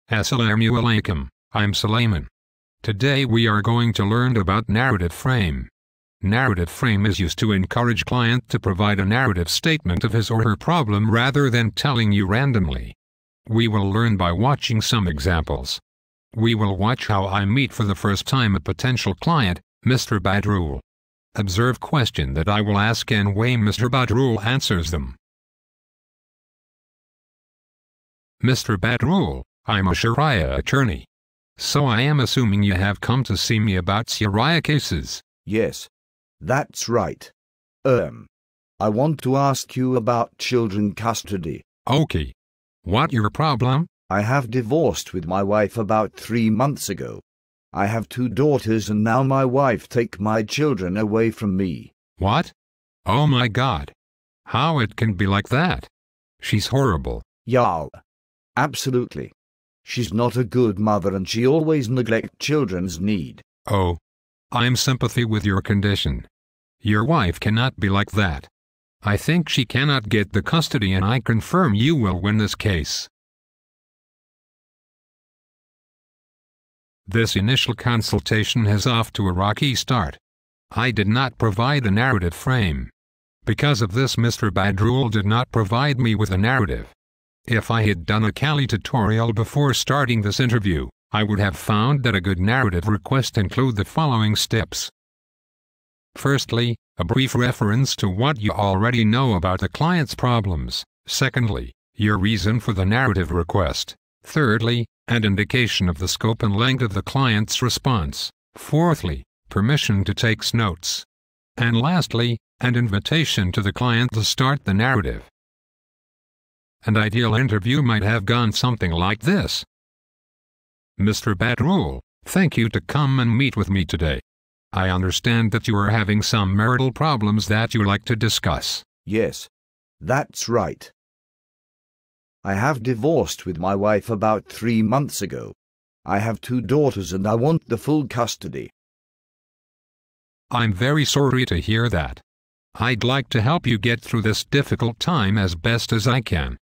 Assalamu alaikum, I'm Sulaiman. Today we are going to learn about narrative frame. Narrative frame is used to encourage client to provide a narrative statement of his or her problem rather than telling you randomly. We will learn by watching some examples. We will watch how I meet for the first time a potential client, Mr. Badrul. Observe question that I will ask and way Mr. Badrul answers them. Mr. Badrul, I'm a Sharia attorney. So I am assuming you have come to see me about Sharia cases. Yes, that's right. I want to ask you about children custody. Okay. What your problem? I have divorced with my wife about 3 months ago. I have 2 daughters and now my wife take my children away from me. What? Oh my God. How it can be like that? She's horrible. Yeah. Absolutely. She's not a good mother and she always neglects children's need. Oh. I'm sympathy with your condition. Your wife cannot be like that. I think she cannot get the custody and I confirm you will win this case. This initial consultation has off to a rocky start. I did not provide a narrative frame. Because of this, Mr. Badrul did not provide me with a narrative. If I had done a Kali tutorial before starting this interview, I would have found that a good narrative request include the following steps. Firstly, a brief reference to what you already know about the client's problems. Secondly, your reason for the narrative request. Thirdly, an indication of the scope and length of the client's response. Fourthly, permission to take notes. And lastly, an invitation to the client to start the narrative. An ideal interview might have gone something like this. Mr. Badrul, thank you to come and meet with me today. I understand that you are having some marital problems that you like to discuss. Yes, that's right. I have divorced with my wife about 3 months ago. I have 2 daughters and I want the full custody. I'm very sorry to hear that. I'd like to help you get through this difficult time as best as I can.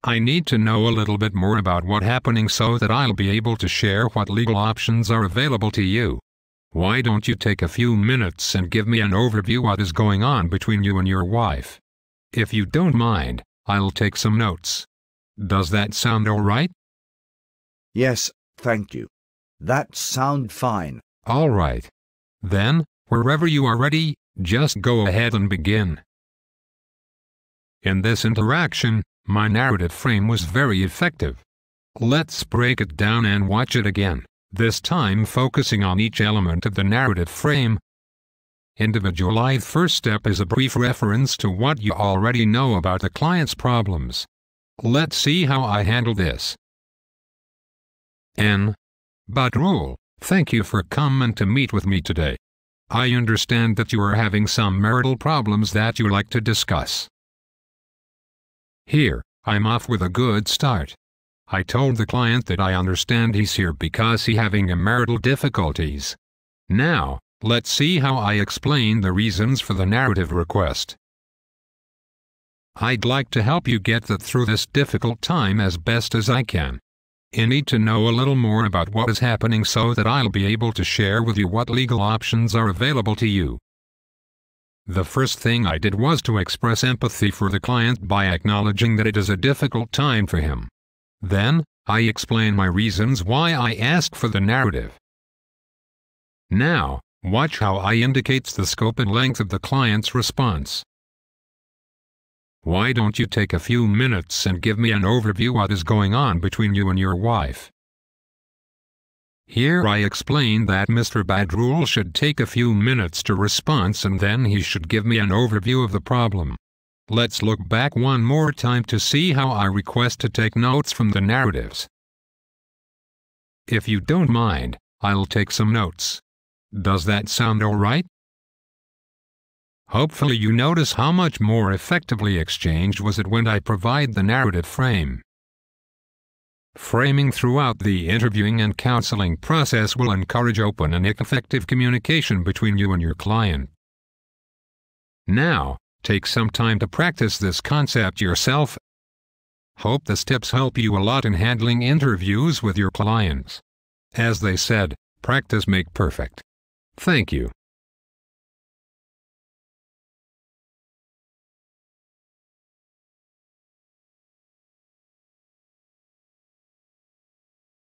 I need to know a little bit more about what's happening so that I'll be able to share what legal options are available to you. Why don't you take a few minutes and give me an overview what is going on between you and your wife? If you don't mind, I'll take some notes. Does that sound all right? Yes, thank you. That sounds fine. All right. Then, wherever you are ready, just go ahead and begin. In this interaction, my narrative frame was very effective. Let's break it down and watch it again, this time focusing on each element of the narrative frame. Individualized first step is a brief reference to what you already know about the client's problems. Let's see how I handle this. N. Badrul, thank you for coming to meet with me today. I understand that you are having some marital problems that you like to discuss. Here, I'm off with a good start. I told the client that I understand he's here because he's having marital difficulties. Now, let's see how I explain the reasons for the narrative request. I'd like to help you get through this difficult time as best as I can. I need to know a little more about what is happening so that I'll be able to share with you what legal options are available to you. The first thing I did was to express empathy for the client by acknowledging that it is a difficult time for him. Then, I explain my reasons why I asked for the narrative. Now, watch how I indicates the scope and length of the client's response. Why don't you take a few minutes and give me an overview what is going on between you and your wife? Here I explain that Mr. Badrul should take a few minutes to respond and then he should give me an overview of the problem. Let's look back one more time to see how I request to take notes from the narratives. If you don't mind, I'll take some notes. Does that sound all right? Hopefully you notice how much more effectively exchanged was it when I provide the narrative frame. Framing throughout the interviewing and counseling process will encourage open and effective communication between you and your client. Now, take some time to practice this concept yourself. Hope this tips help you a lot in handling interviews with your clients. As they said, practice make perfect. Thank you.